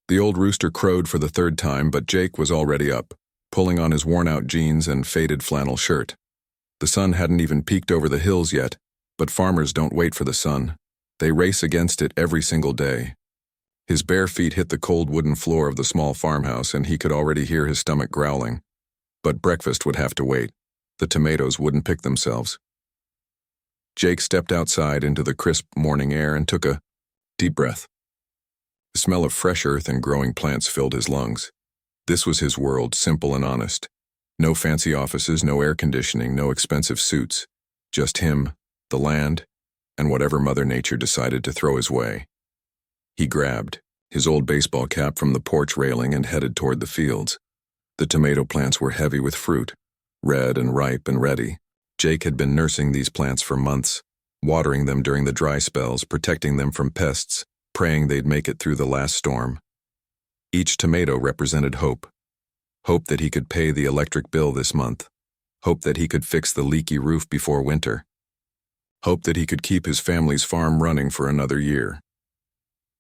The old rooster crowed for the third time, but Jake was already up, pulling on his worn-out jeans and faded flannel shirt. The sun hadn't even peeked over the hills yet, but farmers don't wait for the sun. They race against it every single day. His bare feet hit the cold wooden floor of the small farmhouse, and he could already hear his stomach growling. But breakfast would have to wait. The tomatoes wouldn't pick themselves. Jake stepped outside into the crisp morning air and took a deep breath. The smell of fresh earth and growing plants filled his lungs. This was his world, simple and honest. No fancy offices, no air conditioning, no expensive suits. Just him, the land, and whatever Mother Nature decided to throw his way. He grabbed his old baseball cap from the porch railing and headed toward the fields. The tomato plants were heavy with fruit, red and ripe and ready. Jake had been nursing these plants for months, watering them during the dry spells, protecting them from pests, praying they'd make it through the last storm. Each tomato represented hope. Hope that he could pay the electric bill this month. Hope that he could fix the leaky roof before winter. Hope that he could keep his family's farm running for another year.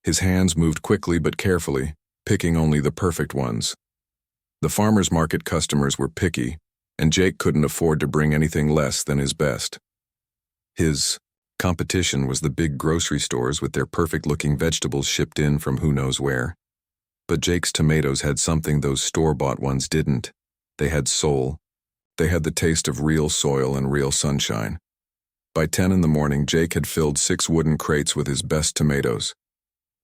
His hands moved quickly but carefully, picking only the perfect ones. The farmer's market customers were picky, and Jake couldn't afford to bring anything less than his best. His competition was the big grocery stores with their perfect-looking vegetables shipped in from who knows where. But Jake's tomatoes had something those store-bought ones didn't. They had soul. They had the taste of real soil and real sunshine. By 10 in the morning, Jake had filled 6 wooden crates with his best tomatoes.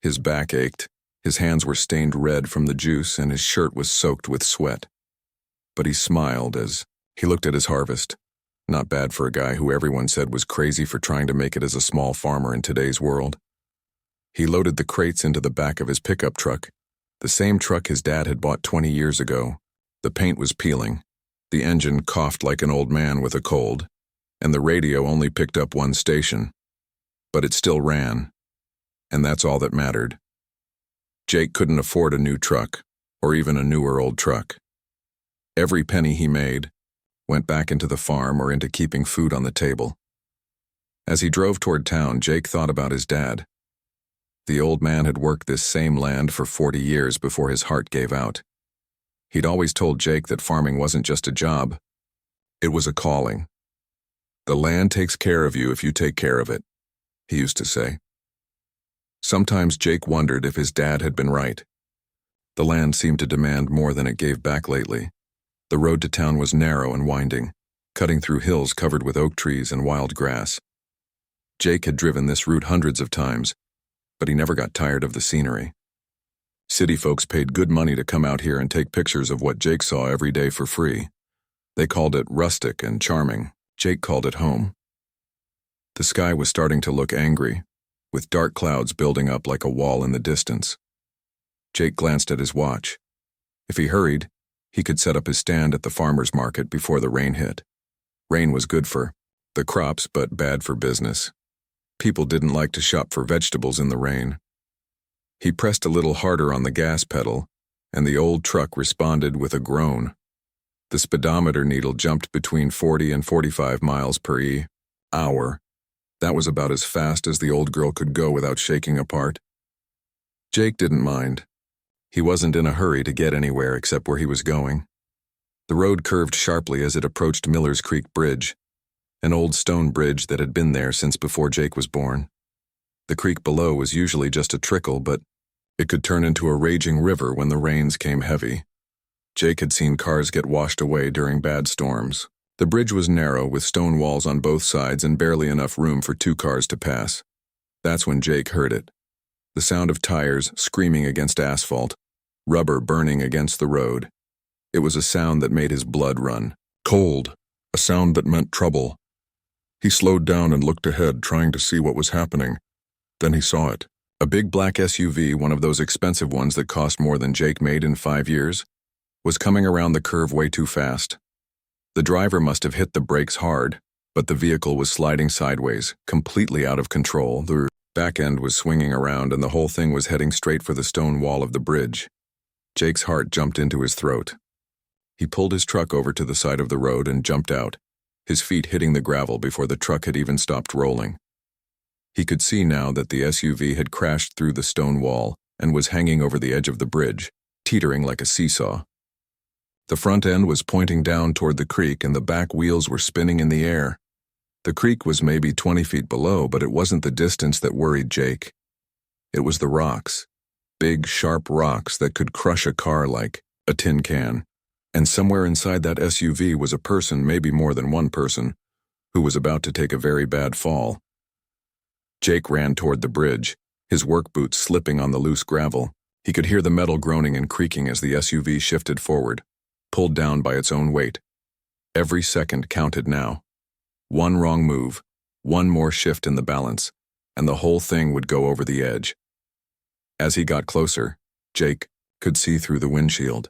His back ached, his hands were stained red from the juice, and his shirt was soaked with sweat. But he smiled as he looked at his harvest. Not bad for a guy who everyone said was crazy for trying to make it as a small farmer in today's world. He loaded the crates into the back of his pickup truck, the same truck his dad had bought 20 years ago. The paint was peeling. The engine coughed like an old man with a cold, and the radio only picked up one station. But it still ran, and that's all that mattered. Jake couldn't afford a new truck, or even a newer old truck. Every penny he made went back into the farm or into keeping food on the table. As he drove toward town, Jake thought about his dad. The old man had worked this same land for 40 years before his heart gave out. He'd always told Jake that farming wasn't just a job, it was a calling. The land takes care of you if you take care of it, he used to say. Sometimes Jake wondered if his dad had been right. The land seemed to demand more than it gave back lately. The road to town was narrow and winding, cutting through hills covered with oak trees and wild grass. Jake had driven this route hundreds of times, but he never got tired of the scenery. City folks paid good money to come out here and take pictures of what Jake saw every day for free. They called it rustic and charming. Jake called it home. The sky was starting to look angry, with dark clouds building up like a wall in the distance. Jake glanced at his watch. If he hurried, he could set up his stand at the farmer's market before the rain hit. Rain was good for the crops, but bad for business. People didn't like to shop for vegetables in the rain. He pressed a little harder on the gas pedal, and the old truck responded with a groan. The speedometer needle jumped between 40 and 45 miles per hour. That was about as fast as the old girl could go without shaking apart. Jake didn't mind. He wasn't in a hurry to get anywhere except where he was going. The road curved sharply as it approached Miller's Creek Bridge, an old stone bridge that had been there since before Jake was born. The creek below was usually just a trickle, but it could turn into a raging river when the rains came heavy. Jake had seen cars get washed away during bad storms. The bridge was narrow, with stone walls on both sides and barely enough room for 2 cars to pass. That's when Jake heard it. The sound of tires screaming against asphalt, rubber burning against the road. It was a sound that made his blood run. Cold, a sound that meant trouble. He slowed down and looked ahead, trying to see what was happening. Then he saw it. A big black SUV, one of those expensive ones that cost more than Jake made in 5 years, was coming around the curve way too fast. The driver must have hit the brakes hard, but the vehicle was sliding sideways, completely out of control. The back end was swinging around, and the whole thing was heading straight for the stone wall of the bridge. Jake's heart jumped into his throat. He pulled his truck over to the side of the road and jumped out, his feet hitting the gravel before the truck had even stopped rolling. He could see now that the SUV had crashed through the stone wall and was hanging over the edge of the bridge, teetering like a seesaw. The front end was pointing down toward the creek and the back wheels were spinning in the air. The creek was maybe 20 feet below, but it wasn't the distance that worried Jake. It was the rocks, big, sharp rocks that could crush a car like a tin can. And somewhere inside that SUV was a person, maybe more than one person, who was about to take a very bad fall. Jake ran toward the bridge, his work boots slipping on the loose gravel. He could hear the metal groaning and creaking as the SUV shifted forward, pulled down by its own weight. Every second counted now. One wrong move, one more shift in the balance, and the whole thing would go over the edge. As he got closer, Jake could see through the windshield.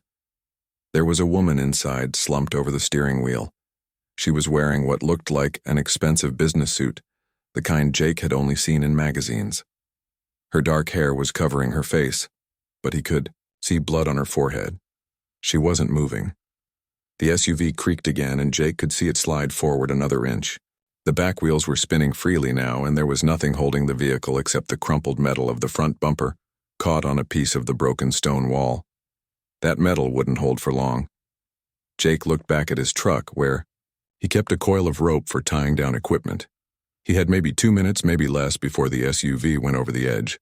There was a woman inside, slumped over the steering wheel. She was wearing what looked like an expensive business suit, the kind Jake had only seen in magazines. Her dark hair was covering her face, but he could see blood on her forehead. She wasn't moving. The SUV creaked again, and Jake could see it slide forward another inch. The back wheels were spinning freely now, and there was nothing holding the vehicle except the crumpled metal of the front bumper, caught on a piece of the broken stone wall. That metal wouldn't hold for long. Jake looked back at his truck, where he kept a coil of rope for tying down equipment. He had maybe 2 minutes, maybe less, before the SUV went over the edge.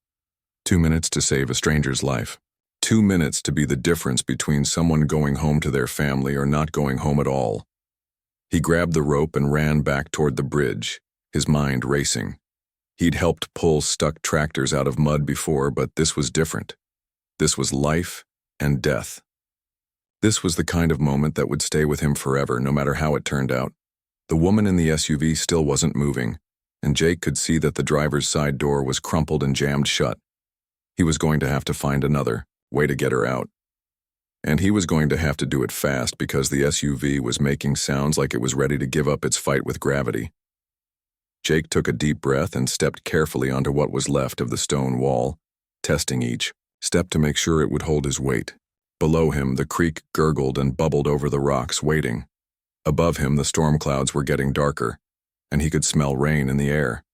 2 minutes to save a stranger's life. 2 minutes to be the difference between someone going home to their family or not going home at all. He grabbed the rope and ran back toward the bridge, his mind racing. He'd helped pull stuck tractors out of mud before, but this was different. This was life and death. This was the kind of moment that would stay with him forever, no matter how it turned out. The woman in the SUV still wasn't moving, and Jake could see that the driver's side door was crumpled and jammed shut. He was going to have to find another way to get her out. And he was going to have to do it fast because the SUV was making sounds like it was ready to give up its fight with gravity. Jake took a deep breath and stepped carefully onto what was left of the stone wall, testing each step to make sure it would hold his weight. Below him, the creek gurgled and bubbled over the rocks, waiting. Above him, the storm clouds were getting darker, and he could smell rain in the air.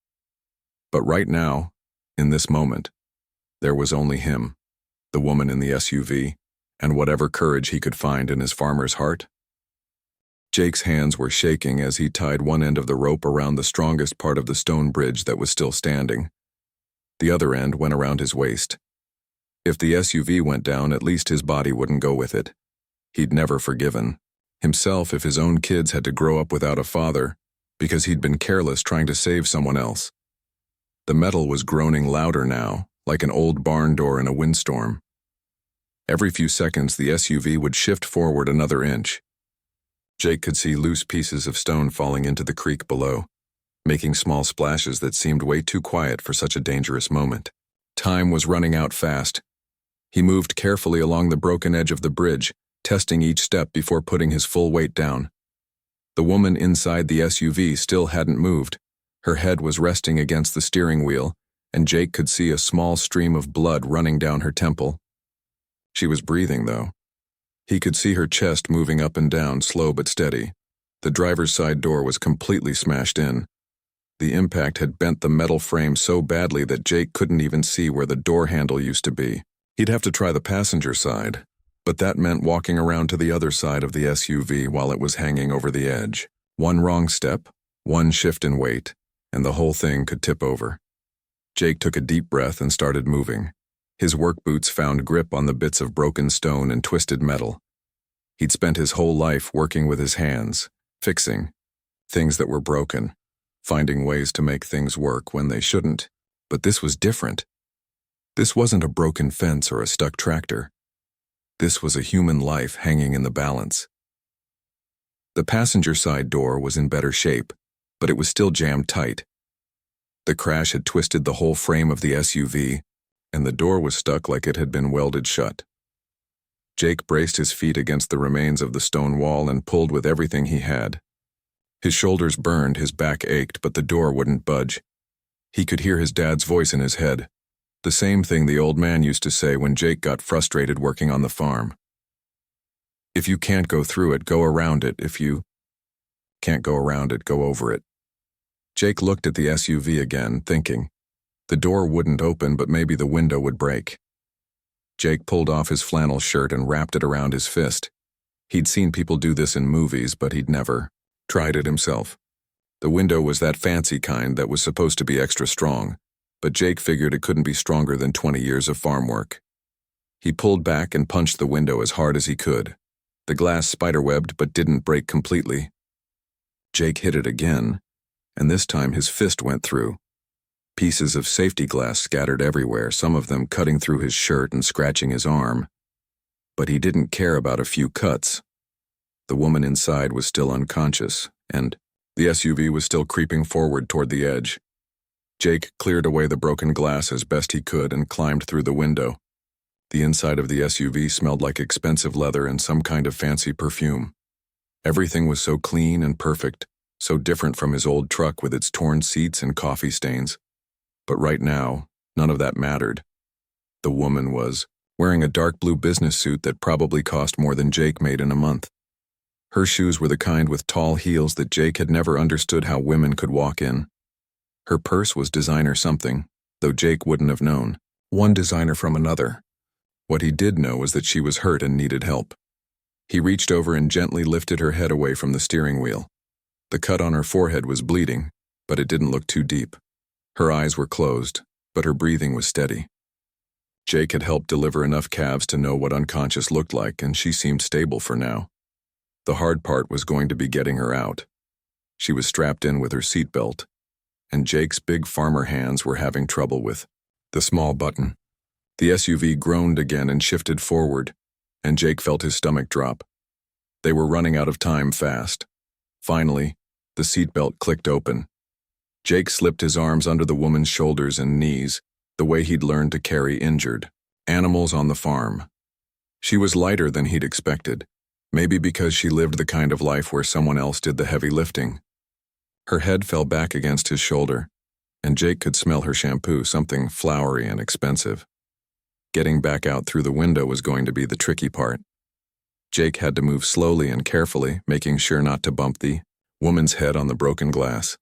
But right now, in this moment, there was only him, the woman in the SUV, and whatever courage he could find in his farmer's heart. Jake's hands were shaking as he tied one end of the rope around the strongest part of the stone bridge that was still standing. The other end went around his waist. If the SUV went down, at least his body wouldn't go with it. He'd never forgiven himself if his own kids had to grow up without a father because he'd been careless trying to save someone else. The metal was groaning louder now, like an old barn door in a windstorm. Every few seconds, the SUV would shift forward another inch. Jake could see loose pieces of stone falling into the creek below, making small splashes that seemed way too quiet for such a dangerous moment. Time was running out fast. He moved carefully along the broken edge of the bridge, testing each step before putting his full weight down. The woman inside the SUV still hadn't moved. Her head was resting against the steering wheel, and Jake could see a small stream of blood running down her temple. She was breathing, though. He could see her chest moving up and down, slow but steady. The driver's side door was completely smashed in. The impact had bent the metal frame so badly that Jake couldn't even see where the door handle used to be. He'd have to try the passenger side, but that meant walking around to the other side of the SUV while it was hanging over the edge. One wrong step, one shift in weight, and the whole thing could tip over. Jake took a deep breath and started moving. His work boots found grip on the bits of broken stone and twisted metal. He'd spent his whole life working with his hands, fixing things that were broken, finding ways to make things work when they shouldn't. But this was different. This wasn't a broken fence or a stuck tractor. This was a human life hanging in the balance. The passenger side door was in better shape, but it was still jammed tight. The crash had twisted the whole frame of the SUV, and the door was stuck like it had been welded shut. Jake braced his feet against the remains of the stone wall and pulled with everything he had. His shoulders burned, his back ached, but the door wouldn't budge. He could hear his dad's voice in his head, the same thing the old man used to say when Jake got frustrated working on the farm. If you can't go through it, go around it. If you can't go around it, go over it. Jake looked at the SUV again, thinking. The door wouldn't open, but maybe the window would break. Jake pulled off his flannel shirt and wrapped it around his fist. He'd seen people do this in movies, but he'd never tried it himself. The window was that fancy kind that was supposed to be extra strong, but Jake figured it couldn't be stronger than 20 years of farm work. He pulled back and punched the window as hard as he could. The glass spiderwebbed but didn't break completely. Jake hit it again, and this time his fist went through. Pieces of safety glass scattered everywhere, some of them cutting through his shirt and scratching his arm. But he didn't care about a few cuts. The woman inside was still unconscious, and the SUV was still creeping forward toward the edge. Jake cleared away the broken glass as best he could and climbed through the window. The inside of the SUV smelled like expensive leather and some kind of fancy perfume. Everything was so clean and perfect, so different from his old truck with its torn seats and coffee stains. But right now, none of that mattered. The woman was wearing a dark blue business suit that probably cost more than Jake made in a month. Her shoes were the kind with tall heels that Jake had never understood how women could walk in. Her purse was designer something, though Jake wouldn't have known. One designer from another. What he did know was that she was hurt and needed help. He reached over and gently lifted her head away from the steering wheel. The cut on her forehead was bleeding, but it didn't look too deep. Her eyes were closed, but her breathing was steady. Jake had helped deliver enough calves to know what unconscious looked like, and she seemed stable for now. The hard part was going to be getting her out. She was strapped in with her seatbelt, and Jake's big farmer hands were having trouble with the small button. The SUV groaned again and shifted forward, and Jake felt his stomach drop. They were running out of time fast. Finally, the seatbelt clicked open. Jake slipped his arms under the woman's shoulders and knees, the way he'd learned to carry injured animals on the farm. She was lighter than he'd expected, maybe because she lived the kind of life where someone else did the heavy lifting. Her head fell back against his shoulder, and Jake could smell her shampoo, something flowery and expensive. Getting back out through the window was going to be the tricky part. Jake had to move slowly and carefully, making sure not to bump the woman's head on the broken glass.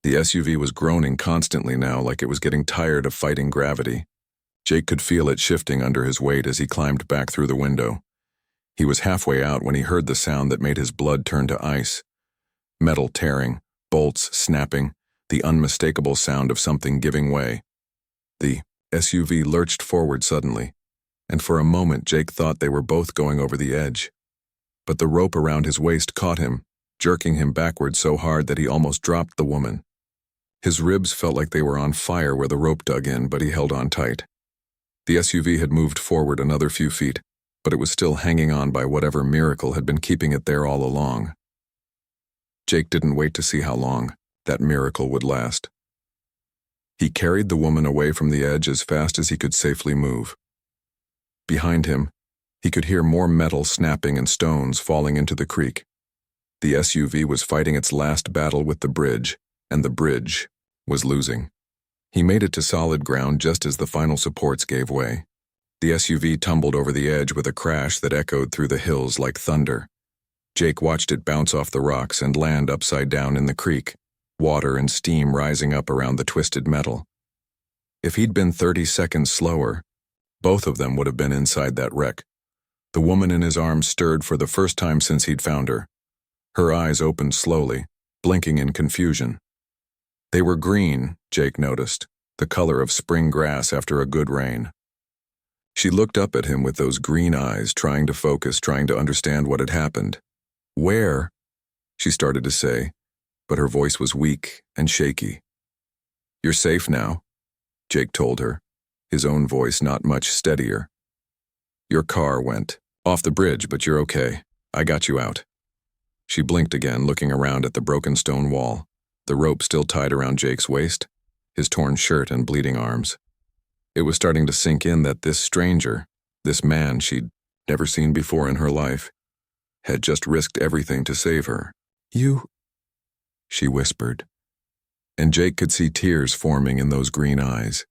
The SUV was groaning constantly now, like it was getting tired of fighting gravity. Jake could feel it shifting under his weight as he climbed back through the window. He was halfway out when he heard the sound that made his blood turn to ice. Metal tearing, bolts snapping, the unmistakable sound of something giving way. The SUV lurched forward suddenly, and for a moment Jake thought they were both going over the edge. But the rope around his waist caught him, jerking him backward so hard that he almost dropped the woman. His ribs felt like they were on fire where the rope dug in, but he held on tight. The SUV had moved forward another few feet, but it was still hanging on by whatever miracle had been keeping it there all along. Jake didn't wait to see how long that miracle would last. He carried the woman away from the edge as fast as he could safely move. Behind him, he could hear more metal snapping and stones falling into the creek. The SUV was fighting its last battle with the bridge, and the bridge was losing. He made it to solid ground just as the final supports gave way. The SUV tumbled over the edge with a crash that echoed through the hills like thunder. Jake watched it bounce off the rocks and land upside down in the creek, water and steam rising up around the twisted metal. If he'd been 30 seconds slower, both of them would have been inside that wreck. The woman in his arms stirred for the first time since he'd found her. Her eyes opened slowly, blinking in confusion. They were green, Jake noticed, the color of spring grass after a good rain. She looked up at him with those green eyes, trying to focus, trying to understand what had happened. "Where?" she started to say, but her voice was weak and shaky. "You're safe now," Jake told her, his own voice not much steadier. "Your car went off the bridge, but you're okay. I got you out." She blinked again, looking around at the broken stone wall, the rope still tied around Jake's waist, his torn shirt and bleeding arms. It was starting to sink in that this stranger, this man she'd never seen before in her life, had just risked everything to save her. "You," she whispered, and Jake could see tears forming in those green eyes.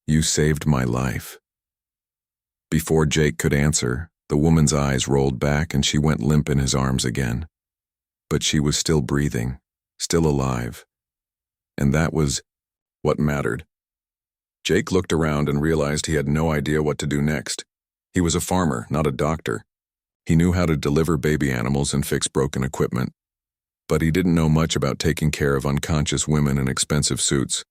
"You saved my life." Before Jake could answer, the woman's eyes rolled back and she went limp in his arms again. But she was still breathing, still alive. And that was what mattered. Jake looked around and realized he had no idea what to do next. He was a farmer, not a doctor. He knew how to deliver baby animals and fix broken equipment, but he didn't know much about taking care of unconscious women in expensive suits.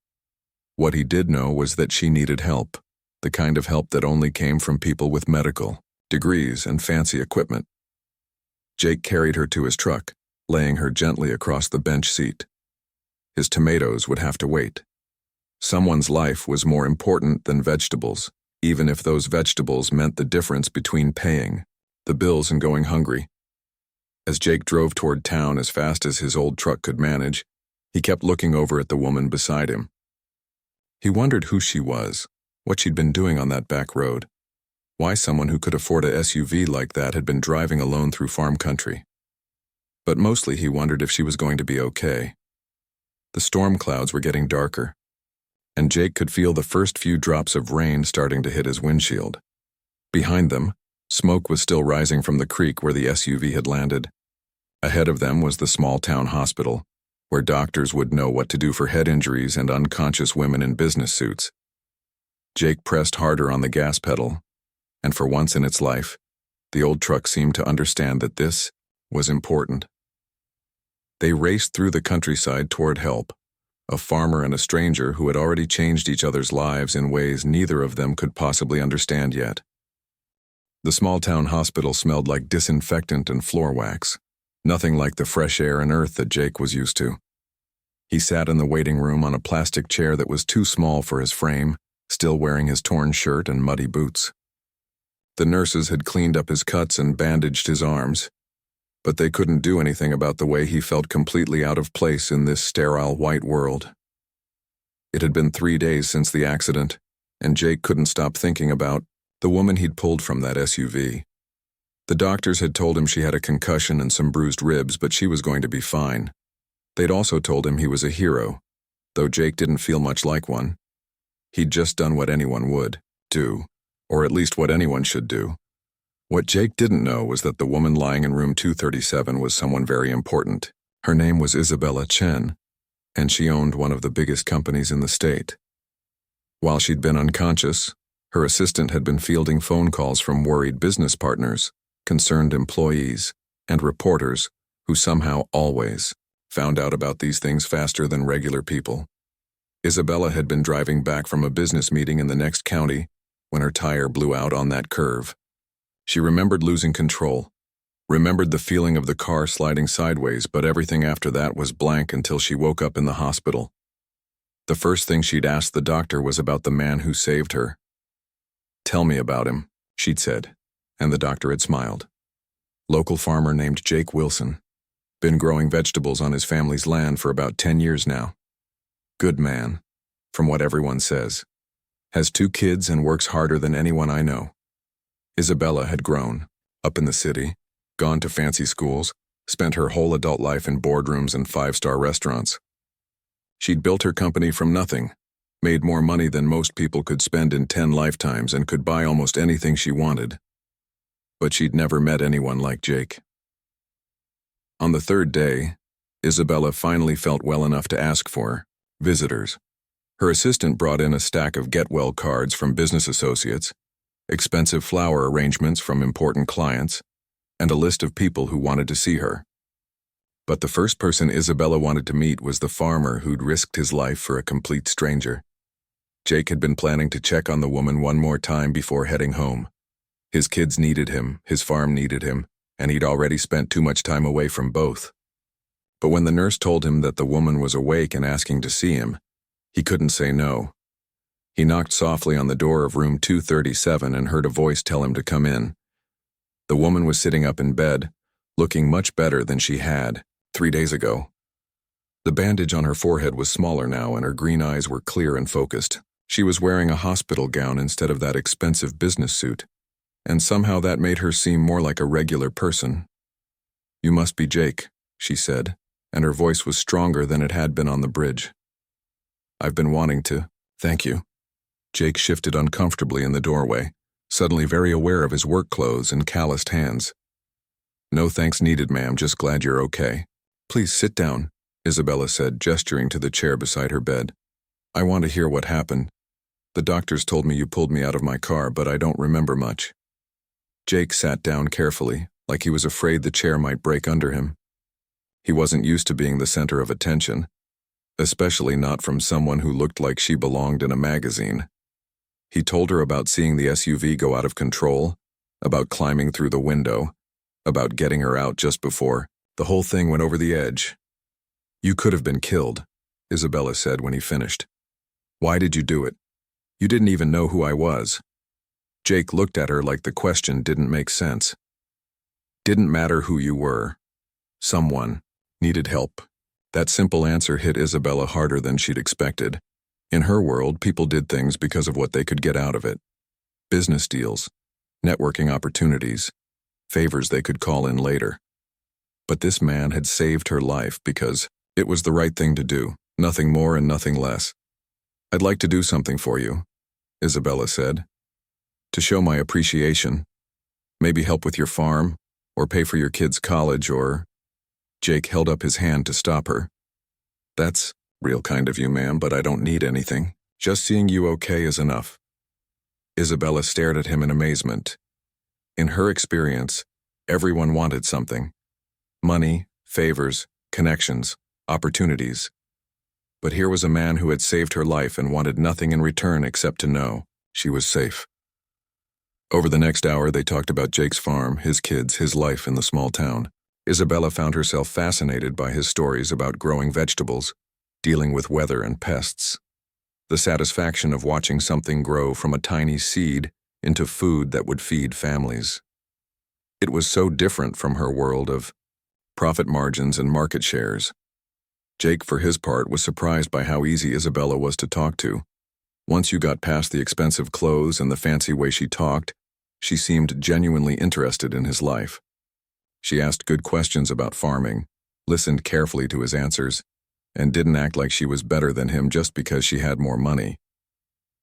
What he did know was that she needed help, the kind of help that only came from people with medical degrees and fancy equipment. Jake carried her to his truck, laying her gently across the bench seat. His tomatoes would have to wait. Someone's life was more important than vegetables, even if those vegetables meant the difference between paying the bills and going hungry. As Jake drove toward town as fast as his old truck could manage, he kept looking over at the woman beside him. He wondered who she was, what she'd been doing on that back road, why someone who could afford a SUV like that had been driving alone through farm country. But mostly he wondered if she was going to be okay. The storm clouds were getting darker, and Jake could feel the first few drops of rain starting to hit his windshield. Behind them, smoke was still rising from the creek where the SUV had landed. Ahead of them was the small-town hospital, where doctors would know what to do for head injuries and unconscious women in business suits. Jake pressed harder on the gas pedal, and for once in its life, the old truck seemed to understand that this was important. They raced through the countryside toward help, a farmer and a stranger who had already changed each other's lives in ways neither of them could possibly understand yet. The small-town hospital smelled like disinfectant and floor wax, nothing like the fresh air and earth that Jake was used to. He sat in the waiting room on a plastic chair that was too small for his frame, still wearing his torn shirt and muddy boots. The nurses had cleaned up his cuts and bandaged his arms, but they couldn't do anything about the way he felt completely out of place in this sterile white world. It had been 3 days since the accident, and Jake couldn't stop thinking about the woman he'd pulled from that SUV. The doctors had told him she had a concussion and some bruised ribs, but she was going to be fine. They'd also told him he was a hero, though Jake didn't feel much like one. He'd just done what anyone would do, or at least what anyone should do. What Jake didn't know was that the woman lying in room 237 was someone very important. Her name was Isabella Chen, and she owned one of the biggest companies in the state. While she'd been unconscious, her assistant had been fielding phone calls from worried business partners, concerned employees, and reporters who somehow always found out about these things faster than regular people. Isabella had been driving back from a business meeting in the next county when her tire blew out on that curve. She remembered losing control, remembered the feeling of the car sliding sideways, but everything after that was blank until she woke up in the hospital. The first thing she'd asked the doctor was about the man who saved her. "Tell me about him," she'd said, and the doctor had smiled. Local farmer named Jake Wilson. Been growing vegetables on his family's land for about 10 years now. Good man, from what everyone says. Has 2 kids and works harder than anyone I know. Isabella had grown, up in the city, gone to fancy schools, spent her whole adult life in boardrooms and 5-star restaurants. She'd built her company from nothing, made more money than most people could spend in 10 lifetimes, and could buy almost anything she wanted. But she'd never met anyone like Jake. On the 3rd day, Isabella finally felt well enough to ask for visitors. Her assistant brought in a stack of get-well cards from business associates, expensive flower arrangements from important clients, and a list of people who wanted to see her. But the first person Isabella wanted to meet was the farmer who'd risked his life for a complete stranger. Jake had been planning to check on the woman one more time before heading home. His kids needed him, his farm needed him, and he'd already spent too much time away from both. But when the nurse told him that the woman was awake and asking to see him, he couldn't say no. He knocked softly on the door of room 237 and heard a voice tell him to come in. The woman was sitting up in bed, looking much better than she had 3 days ago. The bandage on her forehead was smaller now, and her green eyes were clear and focused. She was wearing a hospital gown instead of that expensive business suit, and somehow that made her seem more like a regular person. "You must be Jake," she said, and her voice was stronger than it had been on the bridge. "I've been wanting to, thank you." Jake shifted uncomfortably in the doorway, suddenly very aware of his work clothes and calloused hands. "No thanks needed, ma'am, just glad you're okay." "Please sit down," Isabella said, gesturing to the chair beside her bed. "I want to hear what happened." The doctors told me you pulled me out of my car, but I don't remember much. Jake sat down carefully, like he was afraid the chair might break under him. He wasn't used to being the center of attention, especially not from someone who looked like she belonged in a magazine. He told her about seeing the SUV go out of control, about climbing through the window, about getting her out just before the whole thing went over the edge. You could have been killed, Isabella said when he finished. Why did you do it? You didn't even know who I was. Jake looked at her like the question didn't make sense. Didn't matter who you were. Someone needed help. That simple answer hit Isabella harder than she'd expected. In her world, people did things because of what they could get out of it. Business deals, networking opportunities, favors they could call in later. But this man had saved her life because it was the right thing to do, nothing more and nothing less. I'd like to do something for you, Isabella said. To show my appreciation. Maybe help with your farm, or pay for your kids' college, or... Jake held up his hand to stop her. That's real kind of you, ma'am, but I don't need anything. Just seeing you okay is enough. Isabella stared at him in amazement. In her experience, everyone wanted something. Money, favors, connections, opportunities. But here was a man who had saved her life and wanted nothing in return except to know she was safe. Over the next hour, they talked about Jake's farm, his kids, his life in the small town. Isabella found herself fascinated by his stories about growing vegetables, dealing with weather and pests. The satisfaction of watching something grow from a tiny seed into food that would feed families. It was so different from her world of profit margins and market shares. Jake, for his part, was surprised by how easy Isabella was to talk to. Once you got past the expensive clothes and the fancy way she talked, she seemed genuinely interested in his life. She asked good questions about farming, listened carefully to his answers, and didn't act like she was better than him just because she had more money.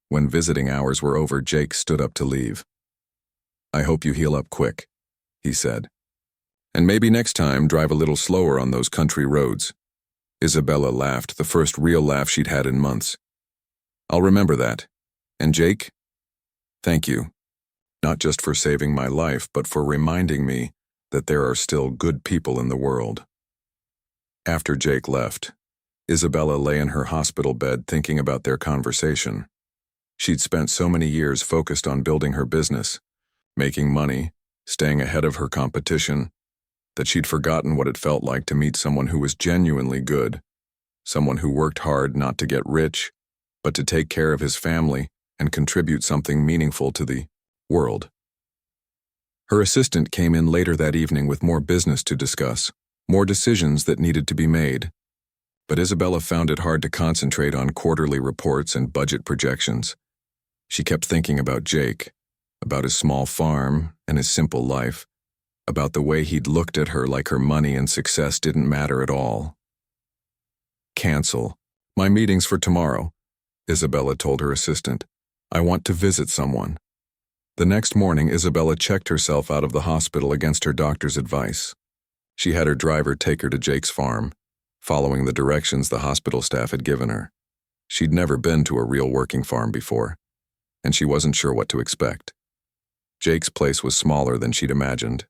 When visiting hours were over, Jake stood up to leave. I hope you heal up quick, he said. And maybe next time drive a little slower on those country roads. Isabella laughed, the first real laugh she'd had in months. I'll remember that. And Jake? Thank you. Not just for saving my life, but for reminding me that there are still good people in the world. After Jake left, Isabella lay in her hospital bed thinking about their conversation. She'd spent so many years focused on building her business, making money, staying ahead of her competition, that she'd forgotten what it felt like to meet someone who was genuinely good, someone who worked hard not to get rich, but to take care of his family and contribute something meaningful to the world. Her assistant came in later that evening with more business to discuss, more decisions that needed to be made. But Isabella found it hard to concentrate on quarterly reports and budget projections. She kept thinking about Jake, about his small farm and his simple life, about the way he'd looked at her like her money and success didn't matter at all. Cancel my meetings for tomorrow, Isabella told her assistant. I want to visit someone. The next morning, Isabella checked herself out of the hospital against her doctor's advice. She had her driver take her to Jake's farm, following the directions the hospital staff had given her. She'd never been to a real working farm before, and she wasn't sure what to expect. Jake's place was smaller than she'd imagined,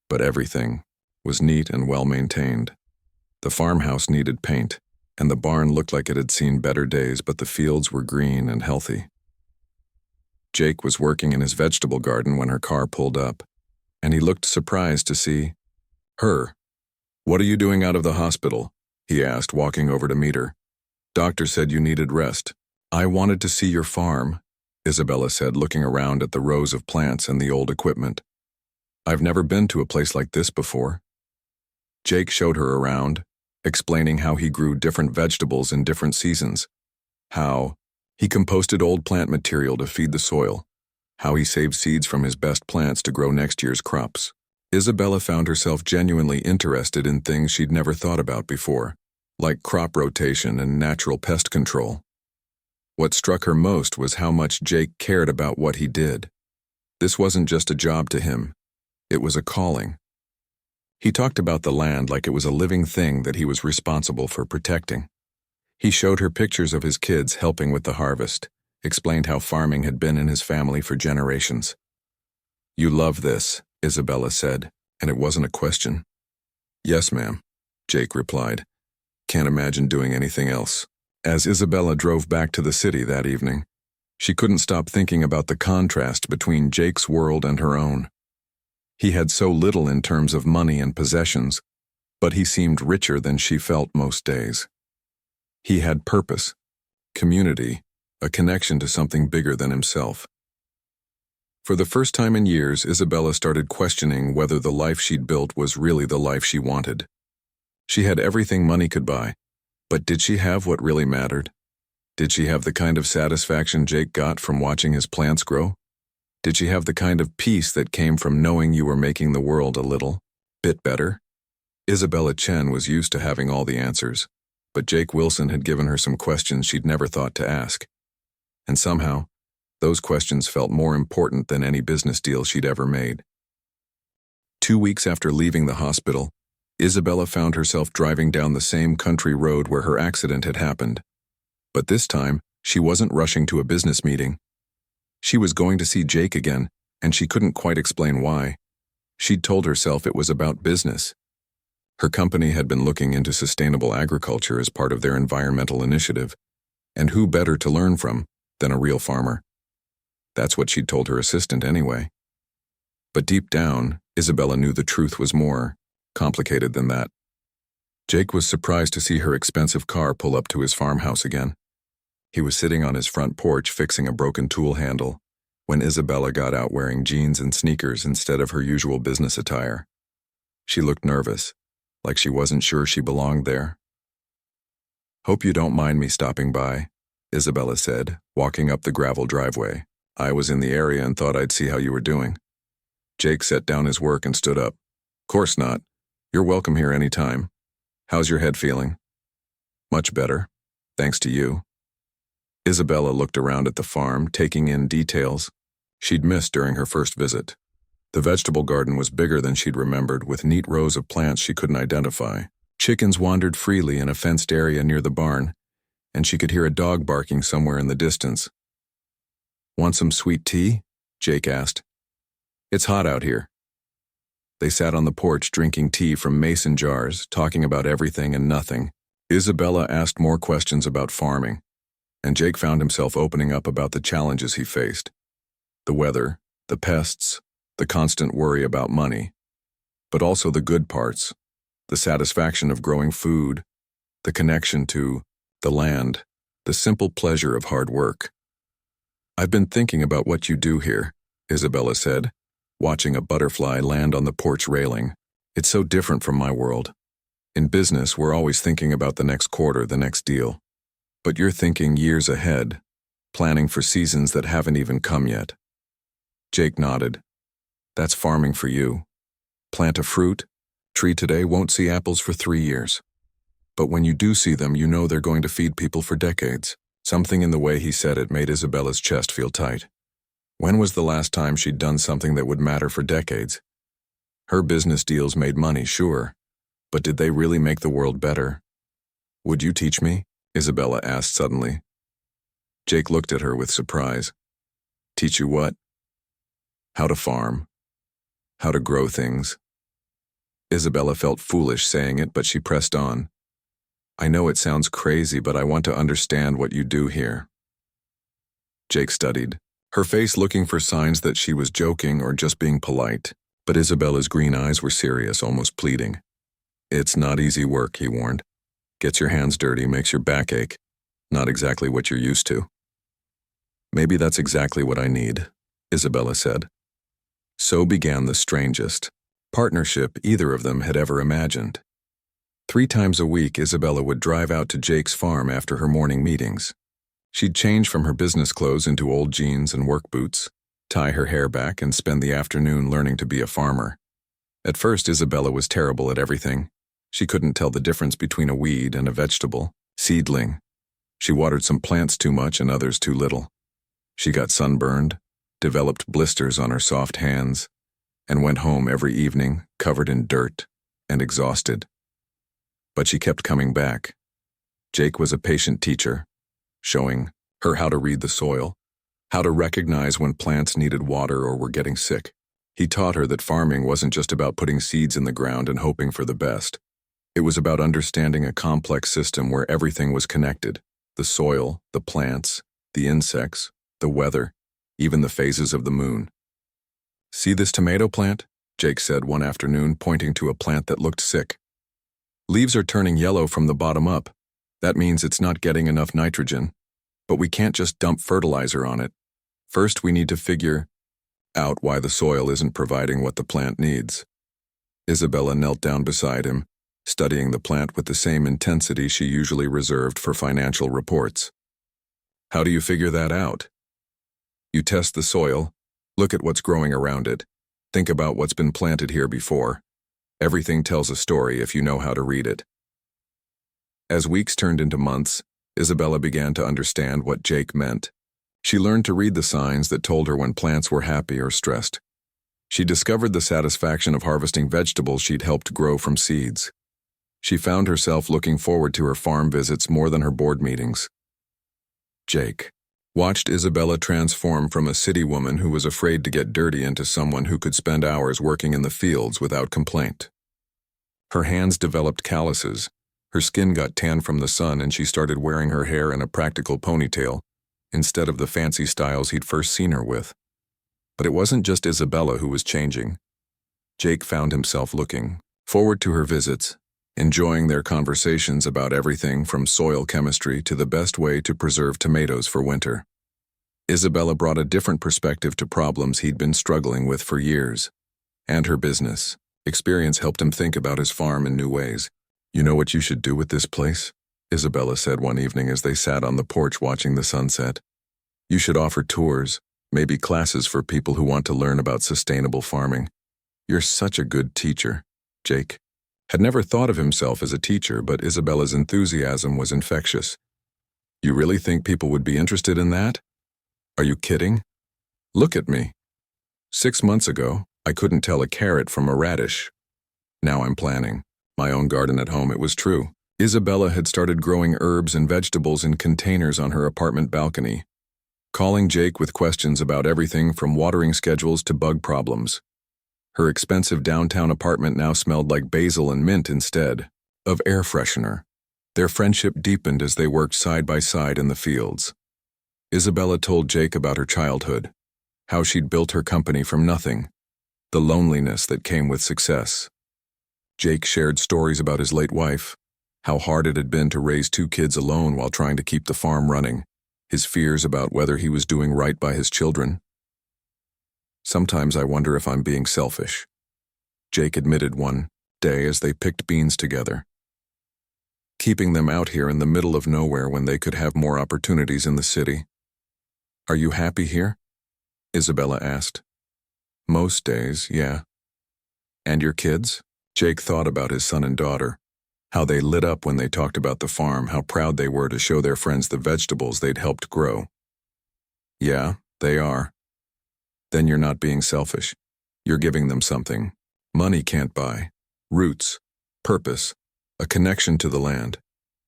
but everything was neat and well-maintained. The farmhouse needed paint, and the barn looked like it had seen better days, but the fields were green and healthy. Jake was working in his vegetable garden when her car pulled up, and he looked surprised to see her. What are you doing out of the hospital? He asked, walking over to meet her. Doctor said you needed rest. I wanted to see your farm, Isabella said, looking around at the rows of plants and the old equipment. I've never been to a place like this before. Jake showed her around, explaining how he grew different vegetables in different seasons, how he composted old plant material to feed the soil, how he saved seeds from his best plants to grow next year's crops. Isabella found herself genuinely interested in things she'd never thought about before, like crop rotation and natural pest control. What struck her most was how much Jake cared about what he did. This wasn't just a job to him, it was a calling. He talked about the land like it was a living thing that he was responsible for protecting. He showed her pictures of his kids helping with the harvest, explained how farming had been in his family for generations. "You love this," Isabella said, and it wasn't a question. "Yes, ma'am," Jake replied. "Can't imagine doing anything else." As Isabella drove back to the city that evening, she couldn't stop thinking about the contrast between Jake's world and her own. He had so little in terms of money and possessions, but he seemed richer than she felt most days. He had purpose, community, a connection to something bigger than himself. For the first time in years, Isabella started questioning whether the life she'd built was really the life she wanted. She had everything money could buy, but did she have what really mattered? Did she have the kind of satisfaction Jake got from watching his plants grow? Did she have the kind of peace that came from knowing you were making the world a little bit better? Isabella Chen was used to having all the answers, but Jake Wilson had given her some questions she'd never thought to ask. And somehow, those questions felt more important than any business deal she'd ever made. 2 weeks after leaving the hospital, Isabella found herself driving down the same country road where her accident had happened. But this time, she wasn't rushing to a business meeting. She was going to see Jake again, and she couldn't quite explain why. She'd told herself it was about business. Her company had been looking into sustainable agriculture as part of their environmental initiative, and who better to learn from than a real farmer? That's what she'd told her assistant anyway. But deep down, Isabella knew the truth was more complicated than that. Jake was surprised to see her expensive car pull up to his farmhouse again. He was sitting on his front porch fixing a broken tool handle when Isabella got out wearing jeans and sneakers instead of her usual business attire. She looked nervous, like she wasn't sure she belonged there. "Hope you don't mind me stopping by," Isabella said, walking up the gravel driveway. "I was in the area and thought I'd see how you were doing." Jake set down his work and stood up. "Course not. You're welcome here any time. How's your head feeling?" "Much better, thanks to you." Isabella looked around at the farm, taking in details she'd missed during her first visit. The vegetable garden was bigger than she'd remembered, with neat rows of plants she couldn't identify. Chickens wandered freely in a fenced area near the barn, and she could hear a dog barking somewhere in the distance. "Want some sweet tea?" Jake asked. "It's hot out here." They sat on the porch drinking tea from mason jars, talking about everything and nothing. Isabella asked more questions about farming, and Jake found himself opening up about the challenges he faced. The weather, the pests, the constant worry about money, but also the good parts, the satisfaction of growing food, the connection to the land, the simple pleasure of hard work. "I've been thinking about what you do here," Isabella said, watching a butterfly land on the porch railing. "It's so different from my world. In business, we're always thinking about the next quarter, the next deal. But you're thinking years ahead, planning for seasons that haven't even come yet." Jake nodded. "That's farming for you. Plant a fruit tree today, won't see apples for 3 years. But when you do see them, you know they're going to feed people for decades." Something in the way he said it made Isabella's chest feel tight. When was the last time she'd done something that would matter for decades? Her business deals made money, sure, but did they really make the world better? "Would you teach me?" Isabella asked suddenly. Jake looked at her with surprise. "Teach you what?" "How to farm. How to grow things." Isabella felt foolish saying it, but she pressed on. "I know it sounds crazy, but I want to understand what you do here." Jake studied, her face looking for signs that she was joking or just being polite, but Isabella's green eyes were serious, almost pleading. "It's not easy work," he warned. "Gets your hands dirty, makes your back ache. Not exactly what you're used to." "Maybe that's exactly what I need," Isabella said. So began the strangest partnership either of them had ever imagined. 3 times a week, Isabella would drive out to Jake's farm after her morning meetings. She'd change from her business clothes into old jeans and work boots, tie her hair back, and spend the afternoon learning to be a farmer. At first, Isabella was terrible at everything. She couldn't tell the difference between a weed and a vegetable, seedling. She watered some plants too much and others too little. She got sunburned, developed blisters on her soft hands, and went home every evening covered in dirt and exhausted. But she kept coming back. Jake was a patient teacher, showing her how to read the soil, how to recognize when plants needed water or were getting sick. He taught her that farming wasn't just about putting seeds in the ground and hoping for the best. It was about understanding a complex system where everything was connected: the soil, the plants, the insects, the weather, even the phases of the moon. "See this tomato plant?" Jake said one afternoon, pointing to a plant that looked sick. "Leaves are turning yellow from the bottom up. That means it's not getting enough nitrogen. But we can't just dump fertilizer on it. First, we need to figure out why the soil isn't providing what the plant needs." Isabella knelt down beside him, studying the plant with the same intensity she usually reserved for financial reports. "How do you figure that out?" "You test the soil, look at what's growing around it, think about what's been planted here before. Everything tells a story if you know how to read it." As weeks turned into months, Isabella began to understand what Jake meant. She learned to read the signs that told her when plants were happy or stressed. She discovered the satisfaction of harvesting vegetables she'd helped grow from seeds. She found herself looking forward to her farm visits more than her board meetings. Jake watched Isabella transform from a city woman who was afraid to get dirty into someone who could spend hours working in the fields without complaint. Her hands developed calluses, her skin got tan from the sun, and she started wearing her hair in a practical ponytail instead of the fancy styles he'd first seen her with. But it wasn't just Isabella who was changing. Jake found himself looking forward to her visits, enjoying their conversations about everything from soil chemistry to the best way to preserve tomatoes for winter. Isabella brought a different perspective to problems he'd been struggling with for years. And her business experience helped him think about his farm in new ways. "You know what you should do with this place?" Isabella said one evening as they sat on the porch watching the sunset. "You should offer tours, maybe classes for people who want to learn about sustainable farming. You're such a good teacher." Jake had never thought of himself as a teacher, but Isabella's enthusiasm was infectious. "You really think people would be interested in that? Are you kidding? Look at me. 6 months ago, I couldn't tell a carrot from a radish. Now I'm planning my own garden at home." It was true. Isabella had started growing herbs and vegetables in containers on her apartment balcony, calling Jake with questions about everything from watering schedules to bug problems. Her expensive downtown apartment now smelled like basil and mint instead of air freshener. Their friendship deepened as they worked side by side in the fields. Isabella told Jake about her childhood, how she'd built her company from nothing, the loneliness that came with success. Jake shared stories about his late wife, how hard it had been to raise 2 kids alone while trying to keep the farm running, his fears about whether he was doing right by his children. "Sometimes I wonder if I'm being selfish," Jake admitted one day as they picked beans together. "Keeping them out here in the middle of nowhere when they could have more opportunities in the city." "Are you happy here?" Isabella asked. "Most days, yeah." "And your kids?" Jake thought about his son and daughter, how they lit up when they talked about the farm, how proud they were to show their friends the vegetables they'd helped grow. "Yeah, they are." "Then you're not being selfish. You're giving them something money can't buy: roots, purpose, a connection to the land.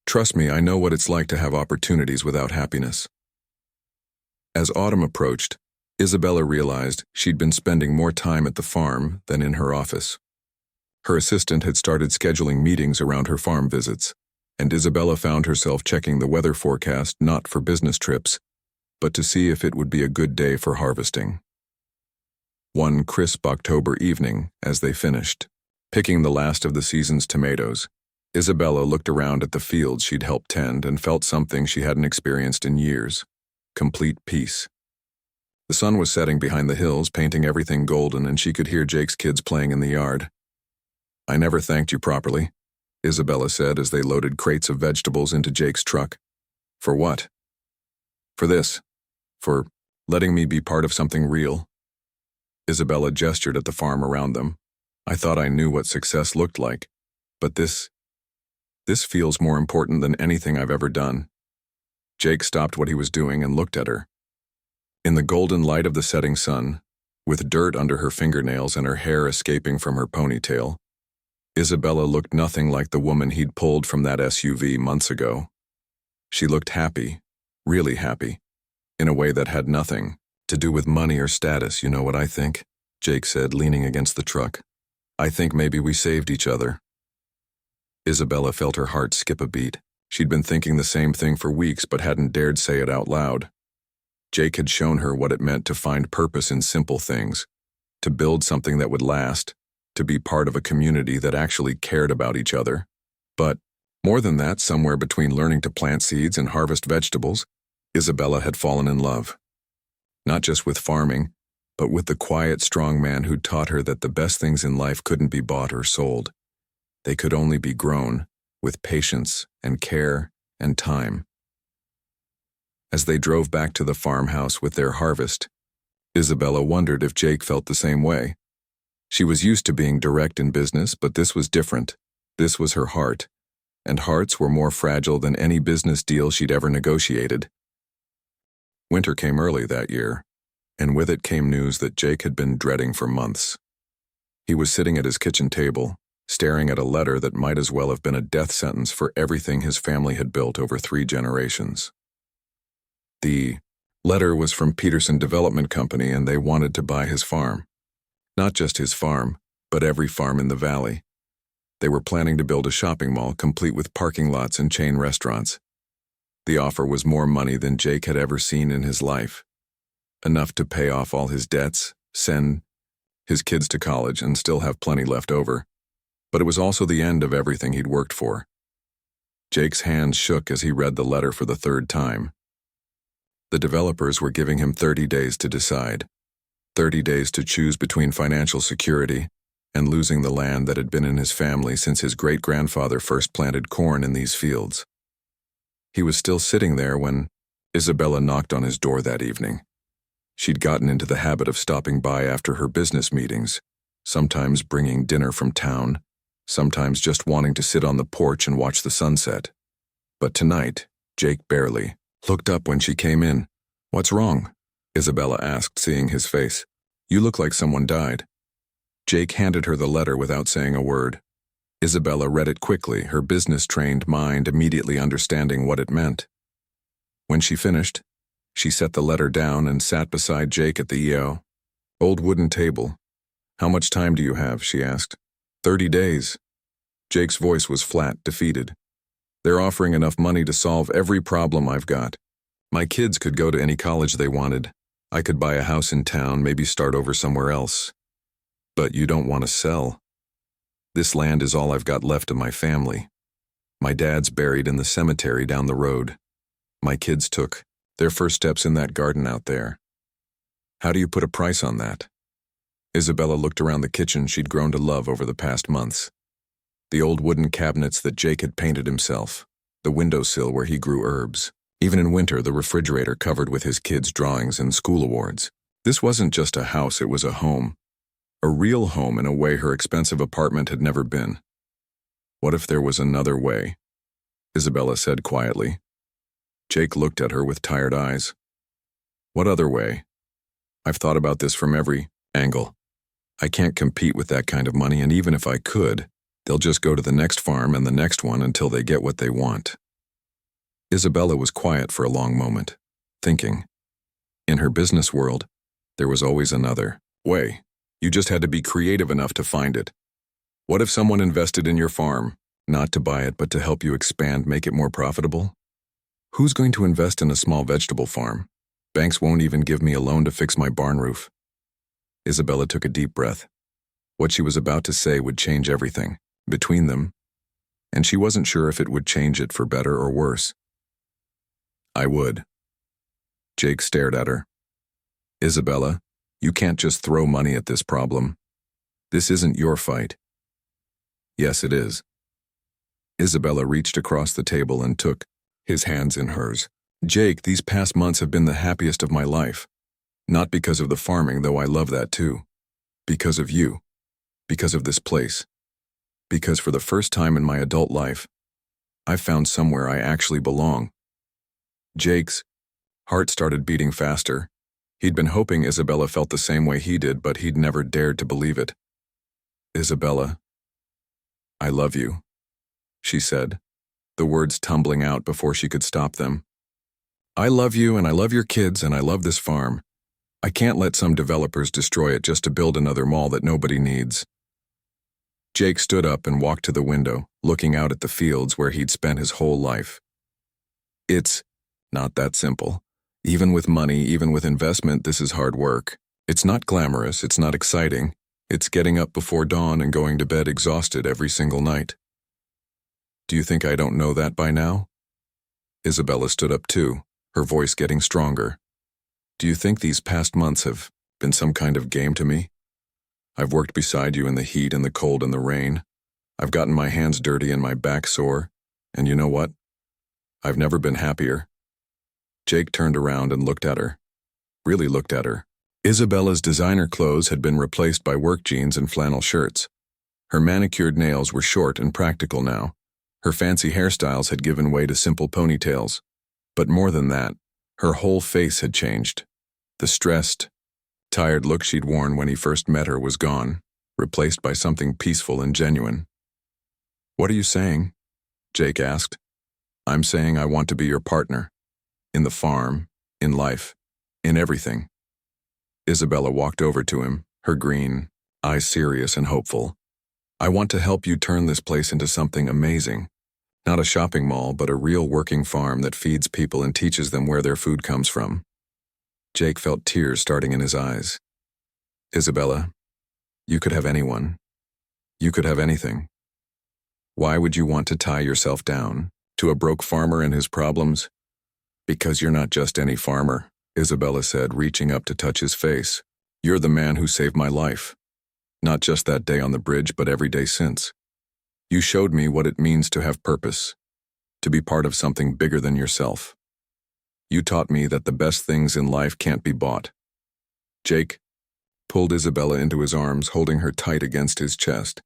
Trust me, I know what it's like to have opportunities without happiness." As autumn approached, Isabella realized she'd been spending more time at the farm than in her office. Her assistant had started scheduling meetings around her farm visits, and Isabella found herself checking the weather forecast not for business trips, but to see if it would be a good day for harvesting. One crisp October evening, as they finished picking the last of the season's tomatoes, Isabella looked around at the fields she'd helped tend and felt something she hadn't experienced in years: complete peace. The sun was setting behind the hills, painting everything golden, and she could hear Jake's kids playing in the yard. "I never thanked you properly," Isabella said as they loaded crates of vegetables into Jake's truck. "For what?" "For this. For letting me be part of something real." Isabella gestured at the farm around them. "I thought I knew what success looked like, but this feels more important than anything I've ever done." Jake stopped what he was doing and looked at her. In the golden light of the setting sun, with dirt under her fingernails and her hair escaping from her ponytail, Isabella looked nothing like the woman he'd pulled from that SUV months ago. She looked happy, really happy. in a way that had nothing to do with money or status. You know what I think? Jake said, leaning against the truck. I think maybe we saved each other. Isabella felt her heart skip a beat. She'd been thinking the same thing for weeks but hadn't dared say it out loud. Jake had shown her what it meant to find purpose in simple things, to build something that would last, to be part of a community that actually cared about each other. But, more than that, somewhere between learning to plant seeds and harvest vegetables, Isabella had fallen in love. Not just with farming, but with the quiet, strong man who'd taught her that the best things in life couldn't be bought or sold. They could only be grown, with patience and care and time. As they drove back to the farmhouse with their harvest, Isabella wondered if Jake felt the same way. She was used to being direct in business, but this was different. This was her heart, and hearts were more fragile than any business deal she'd ever negotiated. Winter came early that year, and with it came news that Jake had been dreading for months. He was sitting at his kitchen table, staring at a letter that might as well have been a death sentence for everything his family had built over 3 generations. The letter was from Peterson Development Company, and they wanted to buy his farm. Not just his farm, but every farm in the valley. They were planning to build a shopping mall complete with parking lots and chain restaurants. The offer was more money than Jake had ever seen in his life. Enough to pay off all his debts, send his kids to college, and still have plenty left over. But it was also the end of everything he'd worked for. Jake's hands shook as he read the letter for the 3rd time. The developers were giving him 30 days to decide. 30 days to choose between financial security and losing the land that had been in his family since his great-grandfather first planted corn in these fields. He was still sitting there when Isabella knocked on his door that evening. She'd gotten into the habit of stopping by after her business meetings, sometimes bringing dinner from town, sometimes just wanting to sit on the porch and watch the sunset. But tonight, Jake barely looked up when she came in. "What's wrong?" Isabella asked, seeing his face. "You look like someone died." Jake handed her the letter without saying a word. Isabella read it quickly, her business-trained mind immediately understanding what it meant. When she finished, she set the letter down and sat beside Jake at the old wooden table. "How much time do you have?" she asked. 30 days. Jake's voice was flat, defeated. "They're offering enough money to solve every problem I've got. My kids could go to any college they wanted. I could buy a house in town, maybe start over somewhere else. But you don't want to sell. This land is all I've got left of my family. My dad's buried in the cemetery down the road. My kids took their first steps in that garden out there. How do you put a price on that?" Isabella looked around the kitchen she'd grown to love over the past months. The old wooden cabinets that Jake had painted himself, the windowsill where he grew herbs, even in winter the refrigerator covered with his kids' drawings and school awards. This wasn't just a house, it was a home. A real home in a way her expensive apartment had never been. What if there was another way? Isabella said quietly. Jake looked at her with tired eyes. What other way? I've thought about this from every angle. I can't compete with that kind of money, and even if I could, they'll just go to the next farm and the next one until they get what they want. Isabella was quiet for a long moment, thinking. In her business world, there was always another way. You just had to be creative enough to find it. What if someone invested in your farm, not to buy it but to help you expand, make it more profitable? Who's going to invest in a small vegetable farm? Banks won't even give me a loan to fix my barn roof. Isabella took a deep breath. What she was about to say would change everything between them, and she wasn't sure if it would change it for better or worse. I would. Jake stared at her. Isabella, you can't just throw money at this problem. This isn't your fight. Yes, it is. Isabella reached across the table and took his hands in hers. Jake, these past months have been the happiest of my life. Not because of the farming, though I love that too. Because of you. Because of this place. Because for the first time in my adult life, I've found somewhere I actually belong. Jake's heart started beating faster. He'd been hoping Isabella felt the same way he did, but he'd never dared to believe it. Isabella, I love you, she said, the words tumbling out before she could stop them. I love you and I love your kids and I love this farm. I can't let some developers destroy it just to build another mall that nobody needs. Jake stood up and walked to the window, looking out at the fields where he'd spent his whole life. It's not that simple. Even with money, even with investment, this is hard work. It's not glamorous, it's not exciting. It's getting up before dawn and going to bed exhausted every single night. Do you think I don't know that by now? Isabella stood up too, her voice getting stronger. Do you think these past months have been some kind of game to me? I've worked beside you in the heat and the cold and the rain. I've gotten my hands dirty and my back sore. And you know what? I've never been happier. Jake turned around and looked at her. Really looked at her. Isabella's designer clothes had been replaced by work jeans and flannel shirts. Her manicured nails were short and practical now. Her fancy hairstyles had given way to simple ponytails. But more than that, her whole face had changed. The stressed, tired look she'd worn when he first met her was gone, replaced by something peaceful and genuine. "What are you saying?" Jake asked. "I'm saying I want to be your partner. In the farm, in life, in everything." Isabella walked over to him, her green eyes serious and hopeful. "I want to help you turn this place into something amazing. Not a shopping mall, but a real working farm that feeds people and teaches them where their food comes from." Jake felt tears starting in his eyes. "Isabella, you could have anyone. You could have anything. Why would you want to tie yourself down to a broke farmer and his problems?" "Because you're not just any farmer," Isabella said, reaching up to touch his face. "You're the man who saved my life. Not just that day on the bridge, but every day since. You showed me what it means to have purpose, to be part of something bigger than yourself. You taught me that the best things in life can't be bought." Jake pulled Isabella into his arms, holding her tight against his chest.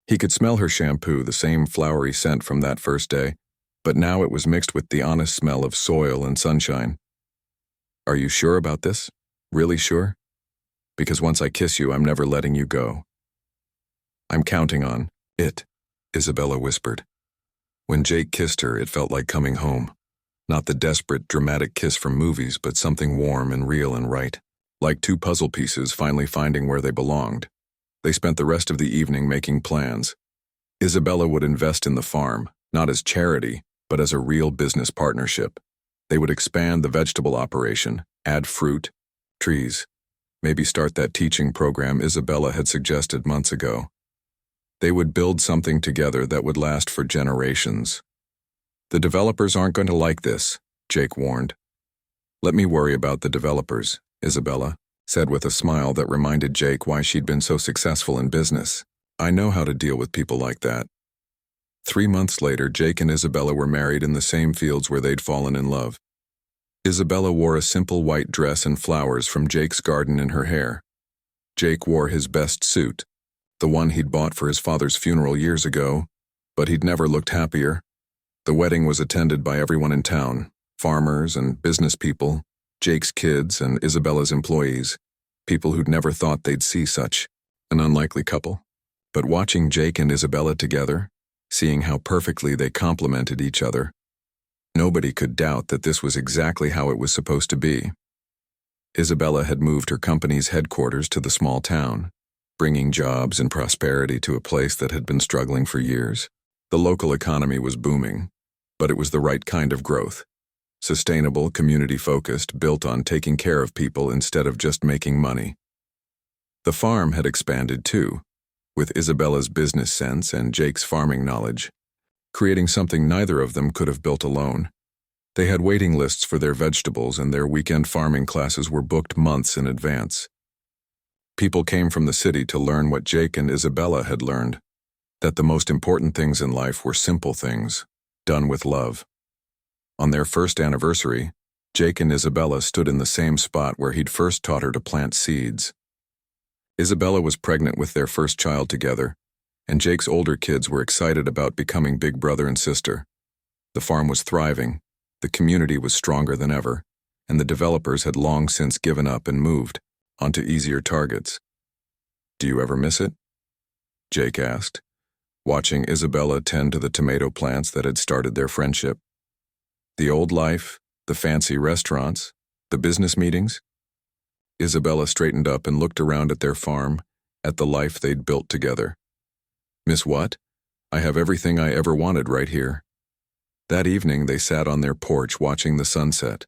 He could smell her shampoo, the same flowery scent from that first day, but now it was mixed with the honest smell of soil and sunshine. "Are you sure about this? Really sure? Because once I kiss you, I'm never letting you go." "I'm counting on it," Isabella whispered. When Jake kissed her, it felt like coming home. Not the desperate, dramatic kiss from movies, but something warm and real and right. Like two puzzle pieces finally finding where they belonged. They spent the rest of the evening making plans. Isabella would invest in the farm, not as charity, but as a real business partnership. They would expand the vegetable operation, add fruit, trees, maybe start that teaching program Isabella had suggested months ago. They would build something together that would last for generations. "The developers aren't going to like this," Jake warned. "Let me worry about the developers," Isabella said with a smile that reminded Jake why she'd been so successful in business. "I know how to deal with people like that." 3 months later, Jake and Isabella were married in the same fields where they'd fallen in love. Isabella wore a simple white dress and flowers from Jake's garden in her hair. Jake wore his best suit, the one he'd bought for his father's funeral years ago, but he'd never looked happier. The wedding was attended by everyone in town, farmers and business people, Jake's kids and Isabella's employees, people who'd never thought they'd see such an unlikely couple. But watching Jake and Isabella together, seeing how perfectly they complemented each other, nobody could doubt that this was exactly how it was supposed to be. Isabella had moved her company's headquarters to the small town, bringing jobs and prosperity to a place that had been struggling for years. The local economy was booming, but it was the right kind of growth. Sustainable, community-focused, built on taking care of people instead of just making money. The farm had expanded too, with Isabella's business sense and Jake's farming knowledge, creating something neither of them could have built alone. They had waiting lists for their vegetables, and their weekend farming classes were booked months in advance. People came from the city to learn what Jake and Isabella had learned, that the most important things in life were simple things, done with love. On their first anniversary, Jake and Isabella stood in the same spot where he'd first taught her to plant seeds. Isabella was pregnant with their first child together, and Jake's older kids were excited about becoming big brother and sister. The farm was thriving, the community was stronger than ever, and the developers had long since given up and moved onto easier targets. "Do you ever miss it?" Jake asked, watching Isabella tend to the tomato plants that had started their friendship. "The old life, The fancy restaurants? The business meetings? Isabella straightened up and looked around at their farm, at the life they'd built together. Miss what? I have everything I ever wanted right here. That evening they sat on their porch watching the sunset.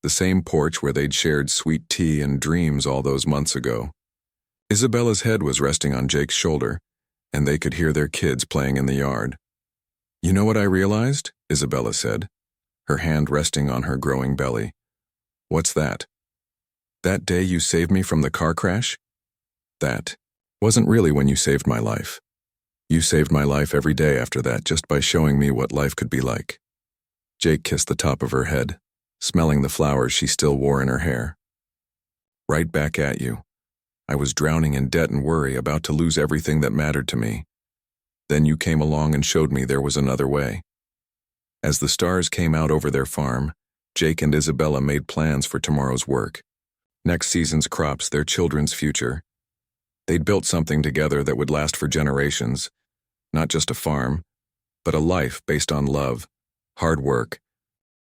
The same porch where they'd shared sweet tea and dreams all those months ago. Isabella's head was resting on Jake's shoulder, and they could hear their kids playing in the yard. You know what I realized? Isabella said, her hand resting on her growing belly. What's that? That day you saved me from the car crash? That wasn't really when you saved my life. You saved my life every day after that just by showing me what life could be like. Jake kissed the top of her head, smelling the flowers she still wore in her hair. Right back at you. I was drowning in debt and worry, about to lose everything that mattered to me. Then you came along and showed me there was another way. As the stars came out over their farm, Jake and Isabella made plans for tomorrow's work, next season's crops, their children's future. They'd built something together that would last for generations, not just a farm, but a life based on love, hard work,